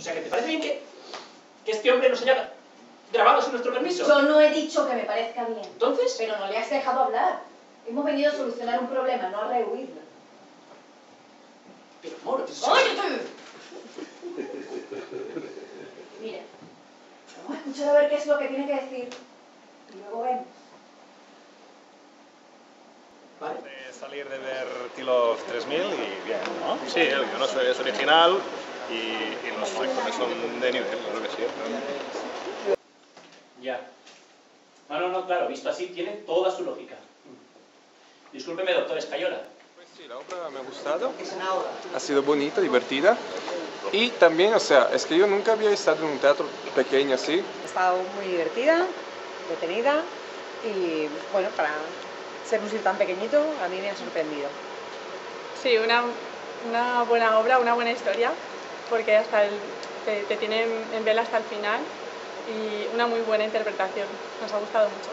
sea, que te parece bien que este hombre nos haya grabado sin nuestro permiso. Yo no he dicho que me parezca bien. ¿Entonces? Pero no le has dejado hablar. Hemos venido a solucionar un problema, no a rehuirlo. Pero, amor, ¡Cállate! Mira, vamos a escuchar a ver qué es lo que tiene que decir. Y luego vemos. Vale. Salir de ver Kilo 3000 y bien, ¿no? Sí, el guion es original y los actores son de nivel, creo que sí. Ya. No, claro, visto así tiene toda su lógica. Discúlpeme, doctor Escayola. Pues sí, la obra me ha gustado, ha sido bonita, divertida y también, o sea, es que yo nunca había estado en un teatro pequeño así. Ha estado muy divertida, detenida y bueno, para ser un sitio tan pequeñito a mí me ha sorprendido. Sí, una buena obra, una buena historia, porque te tiene en vela hasta el final y una muy buena interpretación. Nos ha gustado mucho.